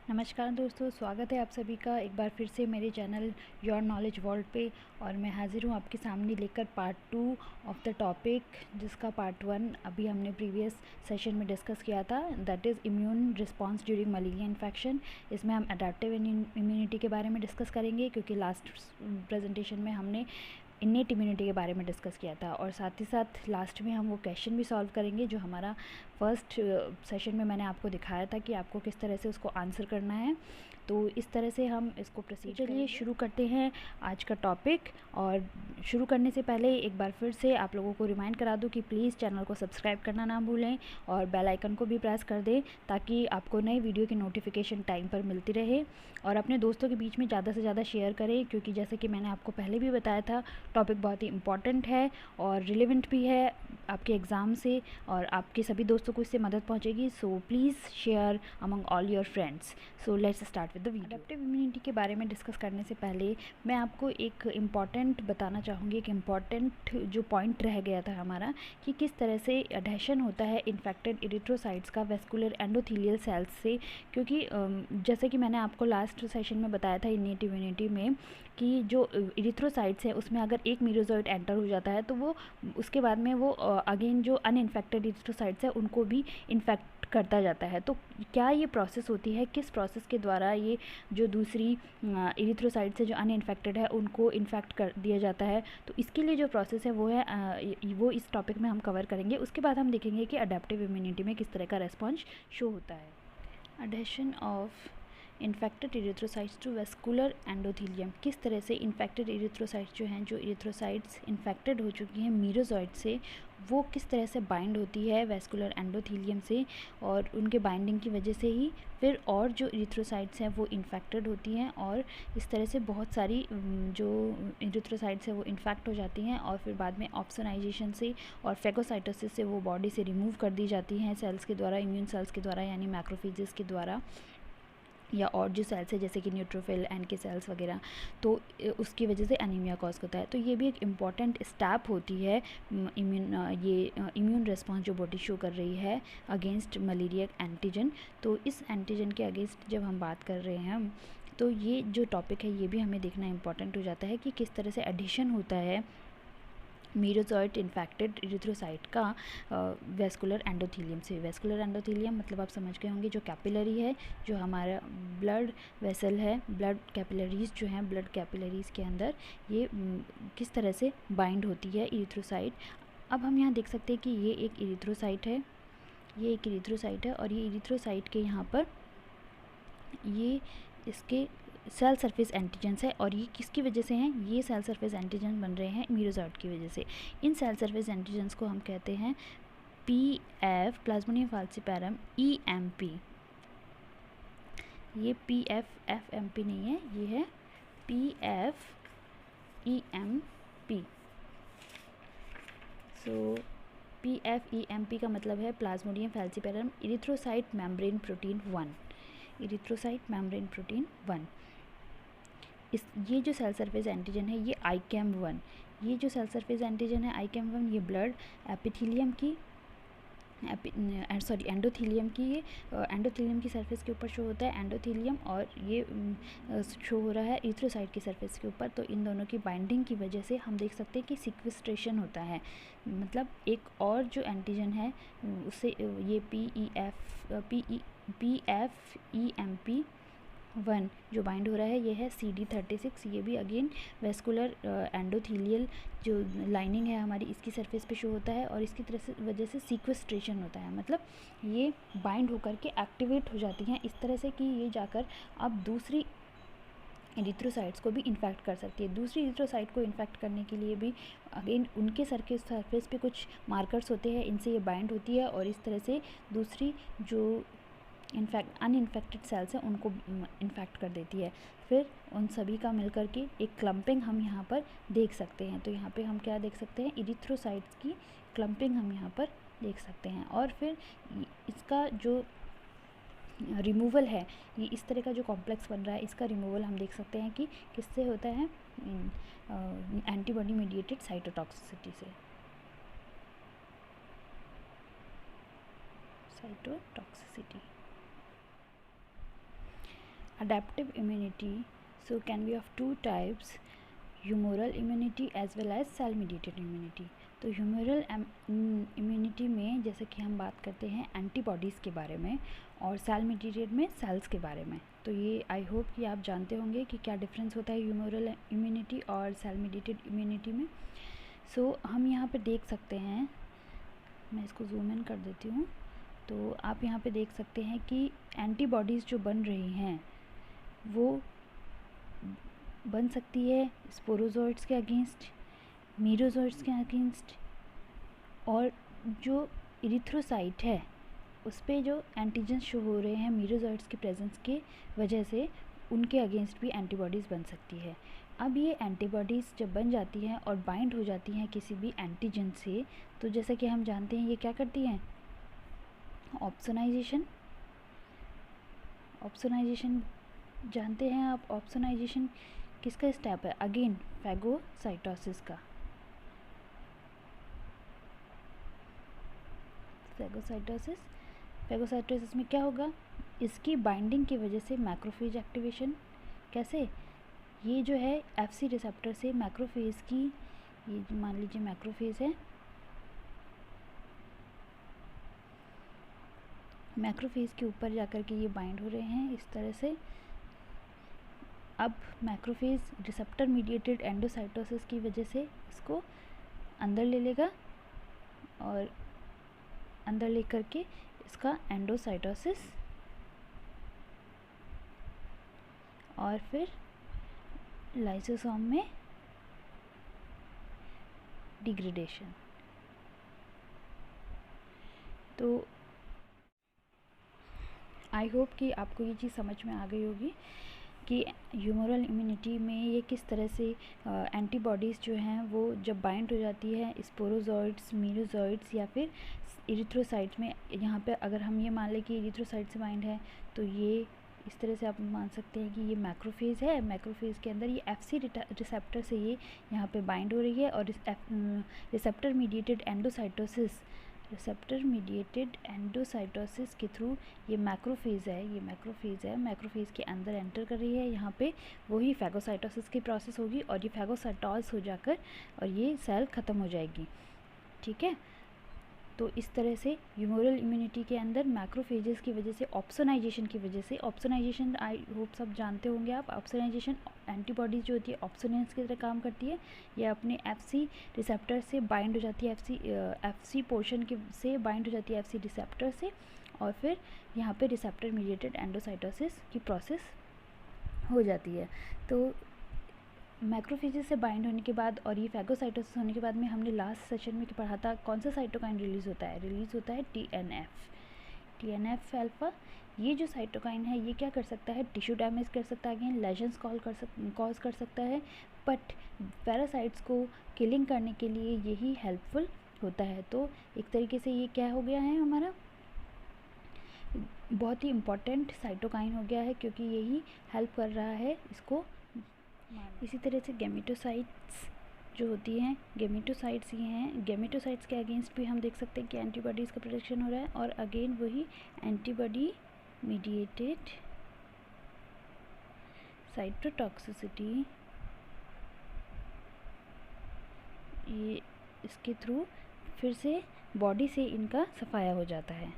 नमस्कार दोस्तों, स्वागत है आप सभी का एक बार फिर से मेरे चैनल योर नॉलेज वर्ल्ड पे। और मैं हाज़िर हूँ आपके सामने लेकर पार्ट 2 ऑफ द टॉपिक, जिसका पार्ट 1 अभी हमने प्रीवियस सेशन में डिस्कस किया था, that is immune response during malaria infection. इसमें हम अडेप्टिव इम्यूनिटी के बारे में डिस्कस करेंगे, क्योंकि लास्ट प्रेजेंटेशन में हमने इन्नेट इम्यूनिटी के बारे में डिस्कस किया था। और साथ ही साथ लास्ट में हम वो क्वेश्चन भी सॉल्व करेंगे जो हमारा फर्स्ट सेशन में मैंने आपको दिखाया था कि आपको किस तरह से उसको आंसर करना है। तो इस तरह से हम इसको प्रोसीड चलिए शुरू करते हैं आज का टॉपिक। और शुरू करने से पहले एक बार फिर से आप लोगों को रिमाइंड करा दूं कि प्लीज़ चैनल को सब्सक्राइब करना ना भूलें और बेल आइकन को भी प्रेस कर दें, ताकि आपको नए वीडियो की नोटिफिकेशन टाइम पर मिलती रहे। और अपने दोस्तों के बीच में ज़्यादा से ज़्यादा शेयर करें, क्योंकि जैसे कि मैंने आपको पहले भी बताया था, टॉपिक बहुत ही इम्पॉर्टेंट है और रिलेवेंट भी है आपके एग्ज़ाम से, और आपके सभी दोस्तों को इससे मदद पहुंचेगी। So please share among all your friends. So let's start with the video. Adaptive immunity के बारे में डिस्कस करने से पहले मैं आपको एक इम्पॉर्टेंट बताना चाहूँगी, एक इम्पॉर्टेंट जो पॉइंट रह गया था हमारा, कि किस तरह से एडेशन होता है इन्फेक्टेड इरिथ्रोसाइट्स का वेस्कुलर एंडोथेलियल सेल्स से। क्योंकि जैसे कि मैंने आपको लास्ट सेशन में बताया था इन्नेट इम्यूनिटी में, कि जो इरिथ्रोसाइट्स है उसमें अगर एक मीरोजॉइट एंटर हो जाता है तो वो उसके बाद में वो अगेन जो अनइन्फेक्टेड इरिथ्रोसाइट्स है उनको भी इन्फेक्ट करता जाता है। तो क्या ये प्रोसेस होती है, किस प्रोसेस के द्वारा ये जो दूसरी इरिथ्रोसाइट्स है जो अनइन्फेक्टेड है उनको इन्फेक्ट कर दिया जाता है, तो इसके लिए जो प्रोसेस है वो है वो इस टॉपिक में हम कवर करेंगे। उसके बाद हम देखेंगे कि अडेप्टिव इम्यूनिटी में किस तरह का रेस्पॉन्स शो होता है। Adhesion of infected erythrocytes to vascular endothelium. किस तरह से इन्फेक्टेड इरिथ्रोसाइट्स जो हैं, जो इरिथ्रोसाइट्स इन्फेक्टेड हो चुकी हैं मीरोजॉइट से, वो किस तरह से बाइंड होती है वेस्कुलर एंडोथीलियम से, और उनके बाइंडिंग की वजह से ही फिर और जो इरिथ्रोसाइट्स हैं वो इन्फेक्टेड होती हैं, और इस तरह से बहुत सारी जो इरिथ्रोसाइट्स हैं वो इन्फेक्ट हो जाती हैं, और फिर बाद में ऑप्सोनाइजेशन से और फेगोसाइटोसिस से वो बॉडी से रिमूव कर दी जाती हैं सेल्स के द्वारा, इम्यून सेल्स के द्वारा, यानी मैक्रोफेजेस के द्वारा, या और जो सेल्स है जैसे कि न्यूट्रोफिल, एनके सेल्स वगैरह। तो उसकी वजह से एनीमिया कॉज होता है। तो ये भी एक इम्पॉर्टेंट स्टेप होती है इम्यून रिस्पॉन्स जो बॉडी शो कर रही है अगेंस्ट मलेरिया एंटीजन। तो इस एंटीजन के अगेंस्ट जब हम बात कर रहे हैं, तो ये जो टॉपिक है ये भी हमें देखना इम्पॉर्टेंट हो जाता है कि किस तरह से एडिशन होता है मीरोजॉइट इन्फेक्टेड इरिथ्रोसाइट का वेस्कुलर एंडोथीलियम से। वेस्कुलर एंडोथीलियम मतलब आप समझ गए होंगे, जो कैपिलरी है, जो हमारा ब्लड वेसल है, ब्लड कैपिलरीज जो हैं, ब्लड कैपिलरीज के अंदर ये किस तरह से बाइंड होती है इरिथ्रोसाइट। अब हम यहाँ देख सकते हैं कि ये एक इरिथ्रोसाइट है, ये एक इरिथ्रोसाइट है, और ये इरिथ्रोसाइट के यहाँ पर ये इसके सेल सरफेस एंटीजन्स है। और ये किसकी वजह से हैं, ये सेल सरफेस एंटीजन बन रहे हैं मीरोजॉइट की वजह से। इन सेल सरफेस एंटीजन्स को हम कहते हैं PF, प्लाज्मोडियम फाल्सिपारम EMP। ये PF FMP नहीं है, ये है PF EMP। सो PF EMP का मतलब है Plasmodium falciparum erythrocyte membrane protein 1, erythrocyte membrane protein 1। ये जो सेल सरफेस एंटीजन है ये ICAM1, ये जो सेल सरफेस एंटीजन है ICAM1, ये ब्लड एपिथेलियम की एंडोथीलियम की, ये एंडोथीलियम की सरफेस के ऊपर शो होता है एंडोथीलियम, और ये शो हो रहा है इरिथ्रोसाइट की सरफेस के ऊपर। तो इन दोनों की बाइंडिंग की वजह से हम देख सकते हैं कि सिक्वेस्ट्रेशन होता है, मतलब एक और जो एंटीजन है उससे ये PF EMP1 जो बाइंड हो रहा है, ये है CD36। ये भी अगेन वेस्कुलर एंडोथीलियल जो लाइनिंग है हमारी इसकी सरफेस पे शो होता है, और इसकी तरह से वजह से सीक्वेस्ट्रेशन होता है, मतलब ये बाइंड होकर के एक्टिवेट हो जाती हैं इस तरह से कि ये जाकर अब दूसरी इरिथ्रोसाइट्स को भी इन्फेक्ट कर सकती है। दूसरी इरिथ्रोसाइट को इन्फेक्ट करने के लिए भी अगेन उनके सरफेस पे कुछ मार्कर्स होते हैं, इनसे ये बाइंड होती है, और इस तरह से दूसरी जो अनइन्फेक्टेड सेल्स हैं उनको इन्फेक्ट कर देती है। फिर उन सभी का मिलकर के एक क्लम्पिंग हम यहाँ पर देख सकते हैं। तो यहाँ पे हम क्या देख सकते हैं, इरिथ्रोसाइट्स की क्लम्पिंग हम यहाँ पर देख सकते हैं। और फिर इसका जो रिमूवल है, ये इस तरह का जो कॉम्प्लेक्स बन रहा है, इसका रिमूवल हम देख सकते हैं कि किससे होता है, एंटीबॉडी मीडिएटेड साइटोटॉक्सिसिटी से, cytotoxicity. adaptive immunity so can be of two types, humoral immunity as well as cell mediated immunity। तो ह्यूमरल इम्यूनिटी में जैसे कि हम बात करते हैं एंटीबॉडीज़ के बारे में और सेल मीडिएटेड में सेल्स के बारे में। तो ये आई होप कि आप जानते होंगे कि क्या डिफरेंस होता है ह्यूमरल इम्यूनिटी और सेल मीडिएटेड इम्यूनिटी में। सो हम यहाँ पे देख सकते हैं, मैं इसको जूम इन कर देती हूँ, तो आप यहाँ पे देख सकते हैं कि एंटीबॉडीज़ जो बन रही हैं वो बन सकती है स्पोरोजोइट्स के अगेंस्ट, मीरोजोइट्स के अगेंस्ट, और जो इरिथ्रोसाइट है उस पे जो एंटीजन शो हो रहे हैं मीरोजोइट्स की प्रेजेंस के वजह से उनके अगेंस्ट भी एंटीबॉडीज़ बन सकती है। अब ये एंटीबॉडीज़ जब बन जाती हैं और बाइंड हो जाती हैं किसी भी एंटीजन से, तो जैसा कि हम जानते हैं ये क्या करती हैं, ऑप्सोनाइजेशन जानते हैं आप। ऑप्सोनाइजेशन किसका स्टेप है, अगेन फैगोसाइटोसिस का। फैगोसाइटोसिस में क्या होगा, इसकी बाइंडिंग की वजह से मैक्रोफेज एक्टिवेशन। कैसे, ये जो है एफसी रिसेप्टर से मैक्रोफेज की, ये मान लीजिए मैक्रोफेज है, मैक्रोफेज के ऊपर जाकर के ये बाइंड हो रहे हैं इस तरह से। अब मैक्रोफेज रिसेप्टर मीडिएटेड एंडोसाइटोसिस की वजह से इसको अंदर ले लेगा और अंदर ले करके इसका एंडोसाइटोसिस और फिर लाइसोसोम में डिग्रेडेशन। तो आई होप कि आपको ये चीज़ समझ में आ गई होगी कि ह्यूमरल इम्यूनिटी में ये किस तरह से एंटीबॉडीज़ जो हैं वो जब बाइंड हो जाती है स्पोरोजोइट्स, मीरोजोइट्स या फिर इरिथ्रोसाइट्स में। यहाँ पे अगर हम ये मान लें कि इरिथ्रोसाइट से बाइंड है तो ये इस तरह से आप मान सकते हैं कि ये मैक्रोफेज है, मैक्रोफेज के अंदर ये एफसी रिसेप्टर से ये यहाँ पे बाइंड हो रही है और रिसेप्टर मीडिएटेड एंडोसाइटोसिस के थ्रू ये मैक्रोफेज है, मैक्रोफेज के अंदर एंटर कर रही है। यहाँ पे वही फैगोसाइटोसिस की प्रोसेस होगी और ये फैगोसाइटोज हो जाकर और ये सेल ख़त्म हो जाएगी। ठीक है, तो इस तरह से ह्यूमरल इम्यूनिटी के अंदर मैक्रोफेजेस की वजह से, ऑप्सोनाइजेशन की वजह से, ऑप्सोनाइजेशन आई होप सब जानते होंगे आप। ऑप्सोनाइजेशन एंटीबॉडीज़ जो होती है ऑप्सोनेंस की तरह काम करती है, यह अपने एफसी रिसेप्टर से बाइंड हो जाती है, एफसी पोर्शन के से बाइंड हो जाती है एफसी रिसेप्टर से, और फिर यहाँ पे रिसेप्टर मीडिएटेड एंडोसाइटोसिस की प्रोसेस हो जाती है। तो मैक्रोफेजेस से बाइंड होने के बाद और ये फैगोसाइटोसिस होने के बाद में हमने लास्ट सेशन में पढ़ा था कौन सा साइटोकाइन रिलीज़ होता है, टीएनएफ अल्फा। ये जो साइटोकाइन है ये क्या कर सकता है, टिश्यू डैमेज कर सकता है, अगेन लेजन्स कॉज कर सकता है, बट पैरासाइट्स को किलिंग करने के लिए यही हेल्पफुल होता है। तो एक तरीके से ये क्या हो गया है, हमारा बहुत ही इम्पॉर्टेंट साइटोकाइन हो गया है क्योंकि यही हेल्प कर रहा है इसको। इसी तरह से गेमेटोसाइट्स जो होती हैं, गेमेटोसाइट्स ये हैं, गेमेटोसाइट्स के अगेंस्ट भी हम देख सकते हैं कि एंटीबॉडीज़ का प्रोडक्शन हो रहा है और अगेन वही एंटीबॉडी मीडिएटेड साइटोटॉक्सिसिटी, ये इसके थ्रू फिर से बॉडी से इनका सफाया हो जाता है,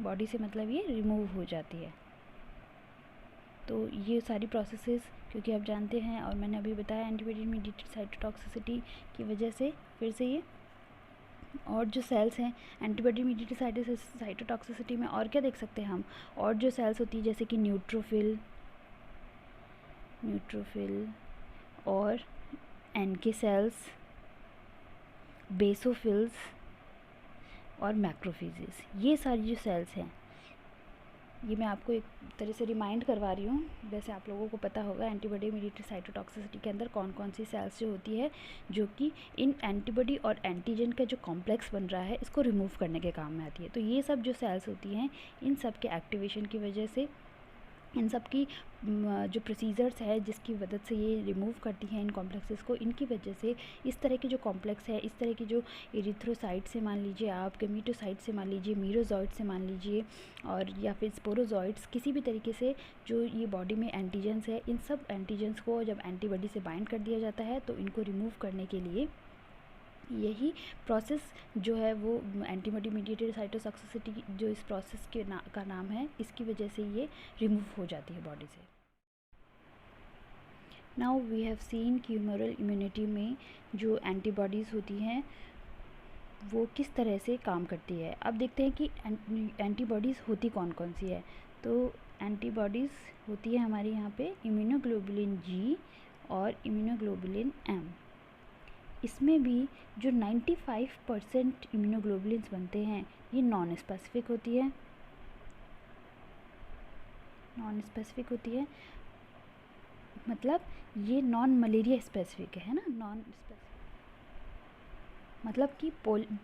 बॉडी से मतलब ये रिमूव हो जाती है। तो ये सारी प्रोसेसेस क्योंकि आप जानते हैं और मैंने अभी बताया एंटीबॉडी मीडिएटेड साइटोटॉक्सिसिटी की वजह से फिर से ये, और जो सेल्स हैं एंटीबॉडी मीडिएटेड साइटोटॉक्सिसिटी में और क्या देख सकते हैं हम, और जो सेल्स होती है जैसे कि न्यूट्रोफिल और एनके सेल्स, बेसोफिल्स और मैक्रोफेजेस, ये सारी जो सेल्स हैं, ये मैं आपको एक तरह से रिमाइंड करवा रही हूँ। वैसे आप लोगों को पता होगा एंटीबॉडी मीडिएटेड साइटोटॉक्सिसिटी के अंदर कौन कौन सी सेल्स जो होती है जो कि इन एंटीबॉडी और एंटीजन का जो कॉम्प्लेक्स बन रहा है इसको रिमूव करने के काम में आती है। तो ये सब जो सेल्स होती हैं इन सब के एक्टिवेशन की वजह से इन सब की जो प्रोसीजर्स है जिसकी मदद से ये रिमूव करती हैं इन कॉम्प्लेक्सेस को, इनकी वजह से इस तरह के जो कॉम्प्लेक्स है, इस तरह की जो एरिथ्रोसाइट से मान लीजिए आप, गमीटोसाइट से मान लीजिए, मीरोजॉइट से मान लीजिए, और या फिर स्पोरोजॉइट्स, किसी भी तरीके से जो ये बॉडी में एंटीजेंस है, इन सब एंटीजेंस को जब एंटीबॉडी से बाइंड कर दिया जाता है तो इनको रिमूव करने के लिए यही प्रोसेस जो है वो एंटीबॉडी मीडिएटेड साइटोटॉक्सिसिटी जो इस प्रोसेस के का नाम है, इसकी वजह से ये रिमूव हो जाती है बॉडी से। नाउ वी हैव सीन कि ह्यूमरल इम्यूनिटी में जो एंटीबॉडीज़ होती हैं वो किस तरह से काम करती है। अब देखते हैं कि एंटीबॉडीज़ होती कौन कौन सी है। तो एंटीबॉडीज़ होती है हमारे यहाँ पे इम्यूनोग्लोबुलिन जी और इम्यूनोग्लोबुलिन एम। इसमें भी जो 95% इम्यूनोग्लोबुलिन्स बनते हैं ये नॉन स्पेसिफिक होती है, मतलब ये नॉन मलेरिया स्पेसिफिक है ना, नॉन स्पेसिफिक मतलब कि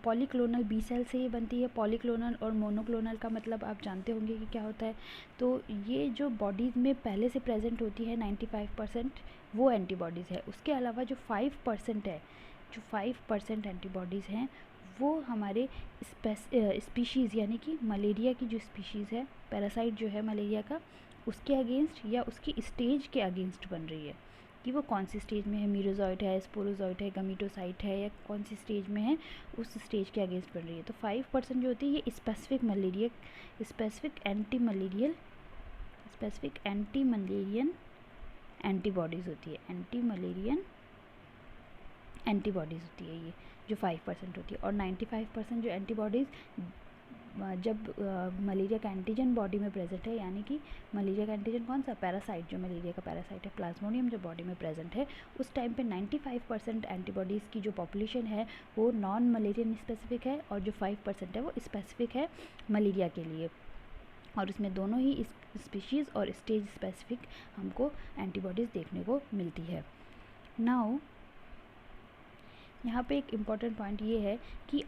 पॉलीक्लोनल बी सेल से ये बनती है। पॉलीक्लोनल और मोनोक्लोनल का मतलब आप जानते होंगे कि क्या होता है। तो ये जो बॉडीज़ में पहले से प्रेजेंट होती है 95% वो एंटीबॉडीज़ है। उसके अलावा जो 5% है, जो 5% एंटीबॉडीज़ हैं वो हमारे स्पीशीज़ यानी कि मलेरिया की जो स्पीशीज़ है, पैरासाइट जो है मलेरिया का, उसके अगेंस्ट या उसकी स्टेज के अगेंस्ट बन रही है कि वो कौन सी स्टेज में है, मीरोजॉइट है, स्पोरोजॉइट है, गमीटोसाइट है, या कौन सी स्टेज में है, उस स्टेज के अगेंस्ट बन रही है। तो 5% जो होती है ये स्पेसिफिक एंटी मलेरियन एंटीबॉडीज़ होती है, एंटी मलेरियन एंटीबॉडीज़ होती है ये जो 5% होती है। और 95% जो एंटीबॉडीज़ जब मलेरिया का एंटीजन बॉडी में प्रेजेंट है, यानी कि मलेरिया का एंटीजन कौन सा, पैरासाइट, जो मलेरिया का पैरासाइट है प्लाज्मोडियम जो बॉडी में प्रेजेंट है, उस टाइम पे 95% एंटीबॉडीज़ की जो पॉपुलेशन है वो नॉन मलेरियन स्पेसिफिक है, और जो 5% है वो स्पेसिफिक है मलेरिया के लिए। और इसमें दोनों ही स्पीशीज़ और स्टेज स्पेसिफिक हमको एंटीबॉडीज़ देखने को मिलती है। नाउ यहाँ पे एक इम्पॉर्टेंट पॉइंट ये है कि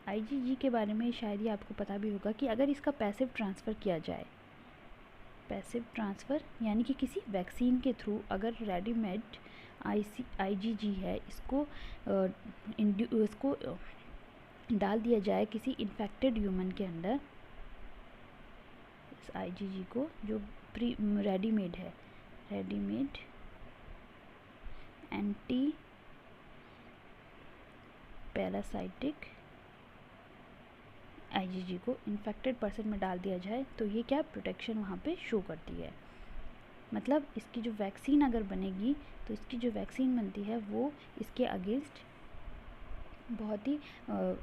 आईजीजी के बारे में शायद ही आपको पता भी होगा कि अगर इसका पैसिव ट्रांसफ़र किया जाए, पैसिव ट्रांसफ़र यानी कि किसी वैक्सीन के थ्रू अगर रेडीमेड आईजीजी है इसको डाल दिया जाए किसी इन्फेक्टेड ह्यूमन के अंदर, इस आईजीजी को जो रेडीमेड है, रेडीमेड एंटी पैरासाइटिक आईजीजी को इन्फेक्टेड पर्सन में डाल दिया जाए तो ये क्या प्रोटेक्शन वहाँ पे शो करती है। मतलब इसकी जो वैक्सीन अगर बनेगी तो इसकी जो वैक्सीन बनती है वो इसके अगेंस्ट बहुत ही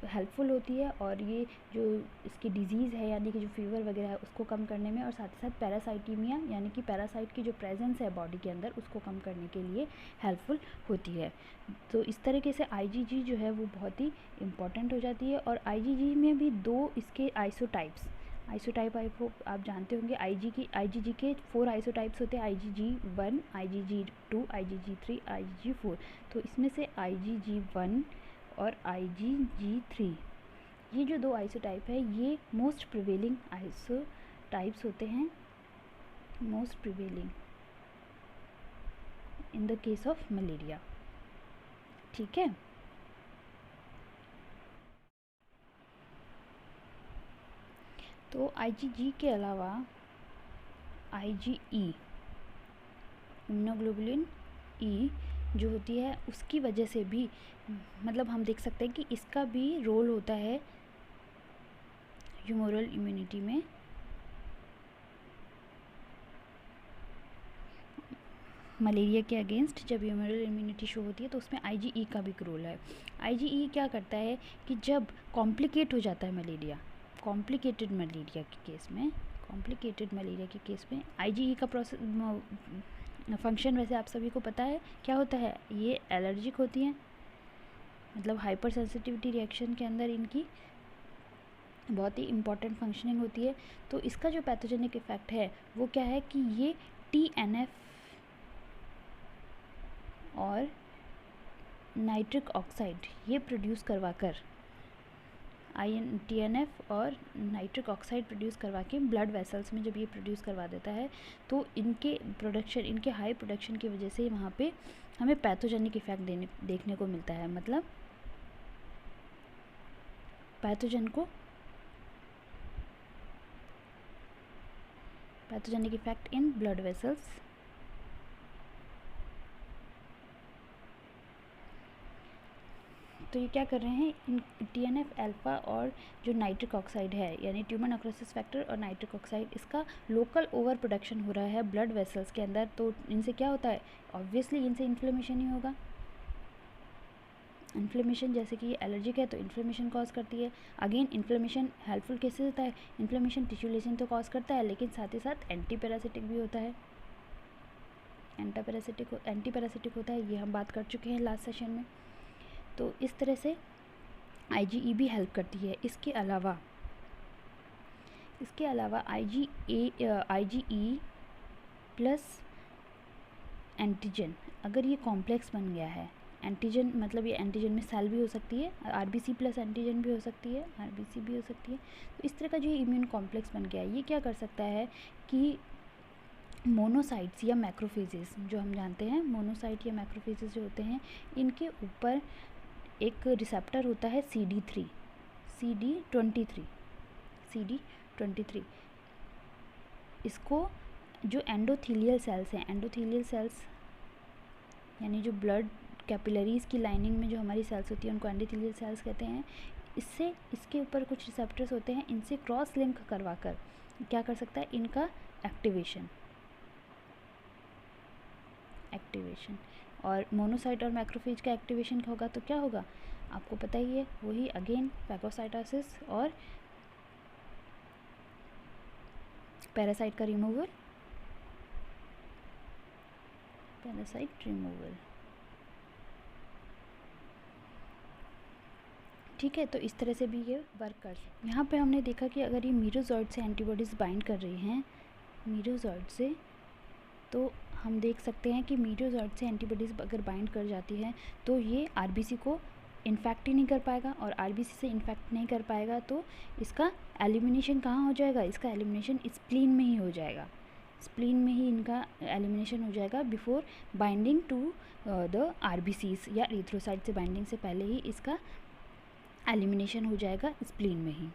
हेल्पफुल होती है, और ये जो इसकी डिजीज़ है यानी कि जो फीवर वगैरह है उसको कम करने में, और साथ ही साथ पैरासाइटीमिया यानी कि पैरासाइट की जो प्रेजेंस है बॉडी के अंदर उसको कम करने के लिए हेल्पफुल होती है। तो इस तरीके से आईजीजी जो है वो बहुत ही इम्पॉर्टेंट हो जाती है। और आईजीजी में भी दो इसके आइसोटाइप आप जानते होंगे। आईजीजी के 4 आइसोटाइप्स होते हैं, IgG1, IgG2, IgG3, IgG4। तो इसमें से IgG1 और IgG3 ये जो 2 आइसोटाइप है ये मोस्ट प्रिवेलिंग आइसोटाइप्स होते हैं, most prevailing in the case of malaria. ठीक है, तो IgG के अलावा IgE इम्यूनोग्लोबुलिन E जो होती है उसकी वजह से भी मतलब हम देख सकते हैं कि इसका भी रोल होता है ह्यूमरल इम्यूनिटी में। मलेरिया के अगेंस्ट जब ह्यूमरल इम्यूनिटी शो होती है तो उसमें IgE का भी रोल है। IgE क्या करता है कि जब कॉम्प्लिकेट हो जाता है मलेरिया, कॉम्प्लिकेटेड मलेरिया के केस में IgE का प्रोसेस फंक्शन वैसे आप सभी को पता है क्या होता है। ये एलर्जिक होती हैं, मतलब हाइपर सेंसिटिविटी रिएक्शन के अंदर इनकी बहुत ही इम्पॉर्टेंट फंक्शनिंग होती है। तो इसका जो पैथोजेनिक इफेक्ट है वो क्या है कि ये TNF और नाइट्रिक ऑक्साइड ये प्रोड्यूस करवाकर TNF और नाइट्रिक ऑक्साइड प्रोड्यूस करवा के ब्लड वेसल्स में जब ये प्रोड्यूस करवा देता है तो इनके प्रोडक्शन, इनके हाई प्रोडक्शन की वजह से वहाँ पे हमें पैथोजेनिक इफेक्ट देखने को मिलता है। मतलब pathogenic effect in blood vessels. तो ये क्या कर रहे हैं, इन TNF अल्फ़ा और जो नाइट्रिक ऑक्साइड है यानी ट्यूमर नेक्रोसिस फैक्टर और नाइट्रिक ऑक्साइड, इसका लोकल ओवर प्रोडक्शन हो रहा है ब्लड वेसल्स के अंदर। तो इनसे क्या होता है, ऑब्वियसली इनसे इन्फ्लेमेशन ही होगा। इन्फ्लेमेशन, जैसे कि ये एलर्जिक है तो इन्फ्लेमेशन कॉज करती है। अगेन इन्फ्लेमेशन हेल्पफुल कैसे होता है, इन्फ्लेमेशन टिश्यू लेशन तो कॉज करता है, लेकिन साथ ही साथ एंटी पैरासिटिक भी होता है। एंटी पैरासिटिक होता है, ये हम बात कर चुके हैं लास्ट सेशन में। तो इस तरह से IgE भी हेल्प करती है। इसके अलावा IgE प्लस एंटीजन, अगर ये कॉम्प्लेक्स बन गया है, एंटीजन मतलब ये एंटीजन में सेल भी हो सकती है, RBC प्लस एंटीजन भी हो सकती है, RBC भी हो सकती है। तो इस तरह का जो इम्यून कॉम्प्लेक्स बन गया है, ये क्या कर सकता है कि मोनोसाइट्स या मैक्रोफेजेस, जो हम जानते हैं मोनोसाइट या मैक्रोफेजेस जो होते हैं, इनके ऊपर एक रिसेप्टर होता है CD23। इसको जो एंडोथीलियल सेल्स हैं, एंडोथीलियल सेल्स यानी जो ब्लड कैपिलरीज़ की लाइनिंग में जो हमारी सेल्स होती है उनको एंडोथीलियल सेल्स कहते हैं। इसके ऊपर कुछ रिसेप्टर्स होते हैं, इनसे क्रॉस लिंक करवा कर क्या कर सकता है, इनका एक्टिवेशन। और मोनोसाइट और मैक्रोफेज का एक्टिवेशन होगा तो क्या होगा, आपको पता ही है, वही अगेन फैगोसाइटोसिस और पैरासाइट का रिमूवल, ठीक है। तो इस तरह से भी ये वर्क कर सकते हैं। यहाँ पे हमने देखा कि अगर ये मीरोजॉइड से एंटीबॉडीज़ बाइंड कर रही हैं, मीरोजॉइड से, तो हम देख सकते हैं कि मीरोजॉइड से एंटीबॉडीज़ अगर बाइंड कर जाती है तो ये RBC को इन्फेक्ट ही नहीं कर पाएगा, और RBC से इन्फेक्ट नहीं कर पाएगा तो इसका एलिमिनेशन कहाँ हो जाएगा, इसका एलिमिनेशन स्प्लीन में ही हो जाएगा। स्प्लीन में ही इनका एलिमिनेशन हो जाएगा before binding to the RBCs, या एरिथ्रोसाइट से बाइंडिंग से पहले ही इसका एलिमिनेशन हो जाएगा स्प्लीन में ही।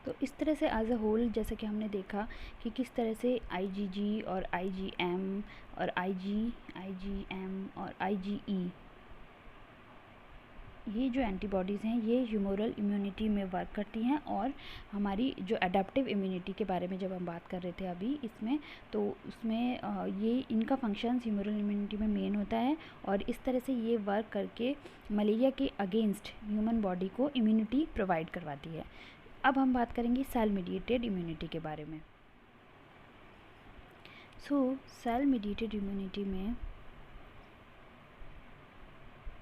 तो इस तरह से एज अ होल जैसे कि हमने देखा कि किस तरह से IgG और IgM और IgM और IgE, ये जो एंटीबॉडीज़ हैं ये ह्यूमोरल इम्यूनिटी में वर्क करती हैं। और हमारी जो अडेप्टिव इम्यूनिटी के बारे में जब हम बात कर रहे थे अभी इसमें, तो उसमें ये इनका फंक्शंस ह्यूमोरल इम्यूनिटी में मेन होता है, और इस तरह से ये वर्क करके मलेरिया के अगेंस्ट ह्यूमन बॉडी को इम्यूनिटी प्रोवाइड करवाती है। अब हम बात करेंगे सेल मीडिएटेड इम्यूनिटी के बारे में। सेल मीडिएटेड इम्यूनिटी में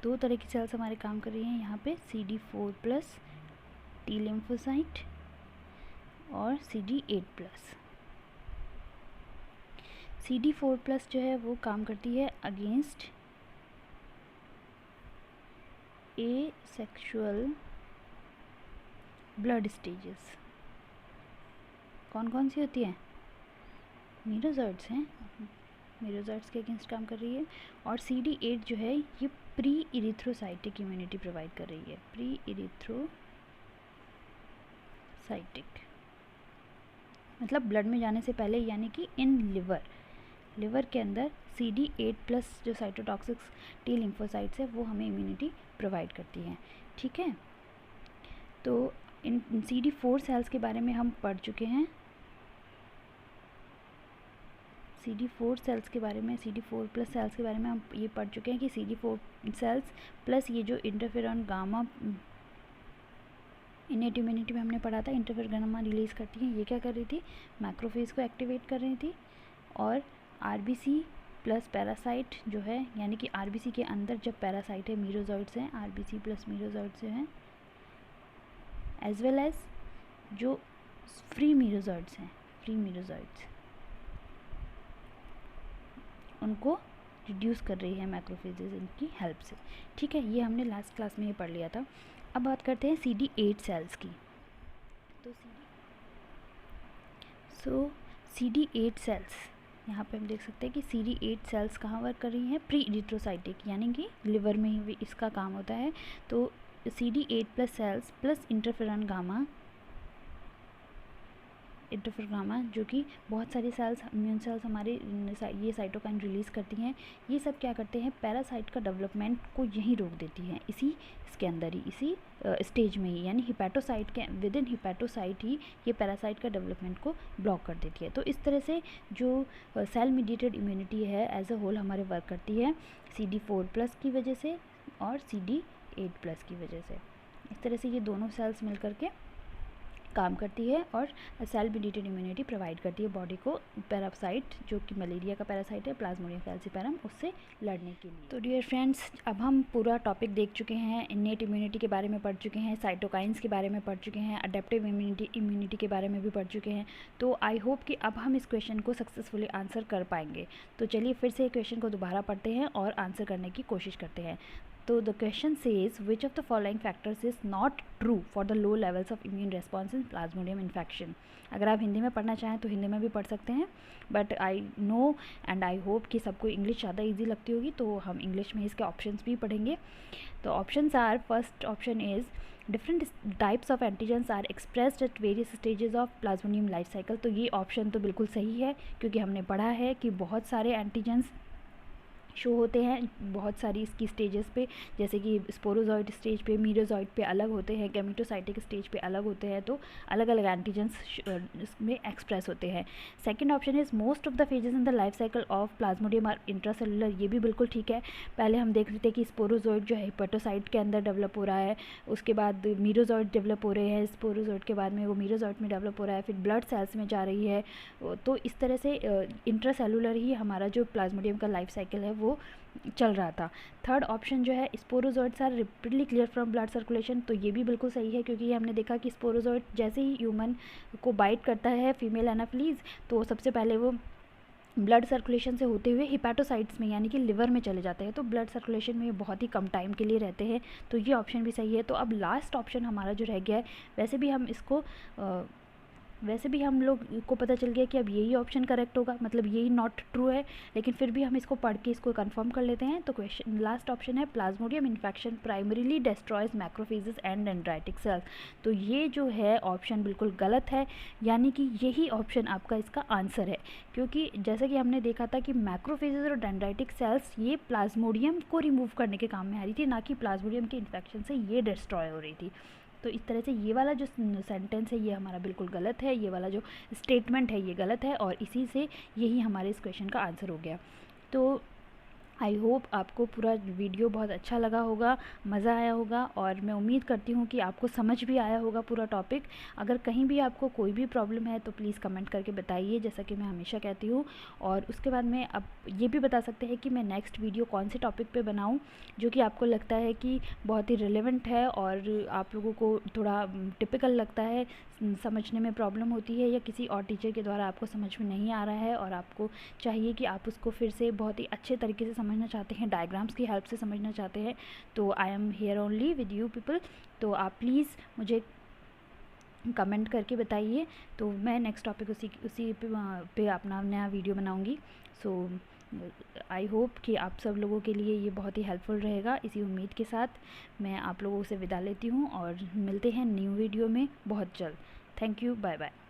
दो तरह की सेल्स हमारे काम कर रही हैं यहाँ पे, CD4+ T लिम्फोसाइट और CD8+। CD4+ जो है वो काम करती है अगेंस्ट एसेक्सुअल ब्लड स्टेजेस। कौन कौन सी होती हैं, मीरोजॉइड्स हैं, मीरोजॉइड्स के अगेंस्ट काम कर रही है। और CD8 जो है ये प्री इरिथ्रोसाइटिक इम्यूनिटी प्रोवाइड कर रही है, प्री इरिथ्रोसाइटिक मतलब ब्लड में जाने से पहले, यानी कि इन लिवर के अंदर CD8+ जो साइटोटॉक्सिक T लिम्फोसाइट्स है वो हमें इम्यूनिटी प्रोवाइड करती हैं, ठीक है। तो इन CD4 सेल्स के बारे में हम पढ़ चुके हैं, CD4 सेल्स के बारे में, CD4+ सेल्स के बारे में हम ये पढ़ चुके हैं कि CD4 सेल्स प्लस ये जो इंटरफेरॉन गामा, इनेट इम्यूनिटी में हमने पढ़ा था, इंटरफेरॉन गामा रिलीज़ करती हैं। ये क्या कर रही थी, मैक्रोफेज को एक्टिवेट कर रही थी। और RBC प्लस पैरासाइट जो है, यानी कि RBC के अंदर जब पैरासाइट है, मीरोजॉइड्स हैं, RBC प्लस मीरोजॉइड्स जो हैं, एज वेल एज जो फ्री मीरोजॉइड्स हैं, फ्री मीरोजॉइड्स, उनको रिड्यूस कर रही है मैक्रोफेजेस इनकी हेल्प से। ठीक है, ये हमने लास्ट क्लास में ये पढ़ लिया था। अब बात करते हैं CD8 सेल्स की। तो CD8 सेल्स, यहाँ पे हम देख सकते हैं कि CD8 सेल्स कहाँ वर्क कर रही हैं, प्री इरिथ्रोसाइटिक, यानी कि लिवर में ही इसका काम होता है। तो CD8+ sales plus interferon gamma जो कि बहुत सारे सेल्स, इम्यून सेल्स हमारे ये साइटोकाइन रिलीज़ करती हैं। ये सब क्या करते हैं, पैरासाइट का डेवलपमेंट को यहीं रोक देती हैं, इसके अंदर ही, इसी स्टेज में ही, यानी हिपैटोसाइट के विद इन हिपैटोसाइट ही ये पैरासाइट का डेवलपमेंट को ब्लॉक कर देती है। तो इस तरह से जो सेल मीडिएटेड इम्यूनिटी है एज अ होल हमारे वर्क करती है CD4+ की वजह से और CD8+ की वजह से। इस तरह से ये दोनों सेल्स मिल करके काम करती है और सेल मीडिएटेड इम्यूनिटी प्रोवाइड करती है बॉडी को पैरासाइट, जो कि मलेरिया का पैरासाइट है, प्लाज्मोडियम फैल्सिपारम, उससे लड़ने के लिए। तो डियर फ्रेंड्स, अब हम पूरा टॉपिक देख चुके हैं, इन्नेट इम्यूनिटी के बारे में पढ़ चुके हैं, साइटोकाइंस के बारे में पढ़ चुके हैं, अडेप्टिव इम्यूनिटी के बारे में भी पढ़ चुके हैं। तो आई होप कि अब हम इस क्वेश्चन को सक्सेसफुली आंसर कर पाएंगे। तो चलिए फिर से क्वेश्चन को दोबारा पढ़ते हैं और आंसर करने की कोशिश करते हैं। तो the question says which of the following factors is not true for the low levels of immune response in Plasmodium infection. अगर आप हिंदी में पढ़ना चाहें तो हिंदी में भी पढ़ सकते हैं, but I know and I hope कि सबको इंग्लिश ज़्यादा ईजी लगती होगी, तो हम इंग्लिश में इसके ऑप्शंस भी पढ़ेंगे। तो options are, first option is different types of antigens are expressed at various stages of Plasmodium life cycle. तो ये ऑप्शन तो बिल्कुल सही है, क्योंकि हमने पढ़ा है कि बहुत सारे एंटीजेंस शो होते हैं बहुत सारी इसकी स्टेजेस पे, जैसे कि स्पोरोजॉइड स्टेज पे, मीरोजॉइड पे अलग होते हैं, गैमेटोसाइटिक स्टेज पे अलग होते हैं। तो अलग अलग एंटीजेंस इसमें एक्सप्रेस होते हैं। Second option is most of the phases in the life cycle of Plasmodium are intracellular. ये भी बिल्कुल ठीक है। पहले हम देख रहे थे कि स्पोरोजॉइड जो है हिपैटोसाइट के अंदर डेवलप हो रहा है, उसके बाद मीरोजॉइड डेवलप हो रहे हैं, स्पोरोजॉइड के बाद में वो मीरोजॉइड में डेवलप हो रहा है, फिर ब्लड सेल्स में जा रही है। तो इस तरह से इंट्रासेलुलर ही हमारा जो प्लाज्मोडियम का लाइफ साइकिल है वो चल रहा था। थर्ड ऑप्शन जो है sporozoites are rapidly clear from blood circulation. तो ये भी बिल्कुल सही है, क्योंकि ये हमने देखा कि स्पोरोजॉइड जैसे ही ह्यूमन को बाइट करता है फीमेल एनाफिलीज, तो सबसे पहले वो ब्लड सर्कुलेशन से होते हुए हिपैटोसाइट्स में, यानी कि लिवर में चले जाते हैं। तो ब्लड सर्कुलेशन में ये बहुत ही कम टाइम के लिए रहते हैं। तो ये ऑप्शन भी सही है। तो अब लास्ट ऑप्शन हमारा जो रह गया है, वैसे भी हम लोग को पता चल गया कि अब यही ऑप्शन करेक्ट होगा, मतलब यही नॉट ट्रू है, लेकिन फिर भी हम इसको पढ़ के इसको कंफर्म कर लेते हैं। तो क्वेश्चन लास्ट ऑप्शन है Plasmodium infection primarily destroys macrophages and dendritic sales. तो ये जो है ऑप्शन बिल्कुल गलत है, यानी कि यही ऑप्शन आपका इसका आंसर है, क्योंकि जैसा कि हमने देखा था कि मैक्रोफेजेस और डेंड्राइटिक सेल्स ये प्लाज्मोडियम को रिमूव करने के काम में आ रही थी, ना कि प्लाज्मोडियम के इन्फेक्शन से ये डिस्ट्रॉय हो रही थी। तो इस तरह से ये वाला जो सेंटेंस है ये हमारा बिल्कुल गलत है, ये वाला जो स्टेटमेंट है ये गलत है, और इसी से यही हमारे इस क्वेश्चन का आंसर हो गया। तो आई होप आपको पूरा वीडियो बहुत अच्छा लगा होगा, मज़ा आया होगा, और मैं उम्मीद करती हूँ कि आपको समझ भी आया होगा पूरा टॉपिक। अगर कहीं भी आपको कोई भी प्रॉब्लम है तो प्लीज़ कमेंट करके बताइए, जैसा कि मैं हमेशा कहती हूँ। और उसके बाद में अब ये भी बता सकते हैं कि मैं नेक्स्ट वीडियो कौन से टॉपिक पे बनाऊँ, जो कि आपको लगता है कि बहुत ही रिलेवेंट है और आप लोगों को थोड़ा टिपिकल लगता है, समझने में प्रॉब्लम होती है, या किसी और टीचर के द्वारा आपको समझ में नहीं आ रहा है और आपको चाहिए कि आप उसको फिर से बहुत ही अच्छे तरीके से समझना चाहते हैं, डायग्राम्स की हेल्प से समझना चाहते हैं, तो I am here only with you people. तो आप प्लीज़ मुझे कमेंट करके बताइए, तो मैं नेक्स्ट टॉपिक उसी पे अपना नया वीडियो बनाऊंगी। सो आई होप कि आप सब लोगों के लिए ये बहुत ही हेल्पफुल रहेगा। इसी उम्मीद के साथ मैं आप लोगों से विदा लेती हूँ और मिलते हैं न्यू वीडियो में बहुत जल्द। Thank you, bye bye.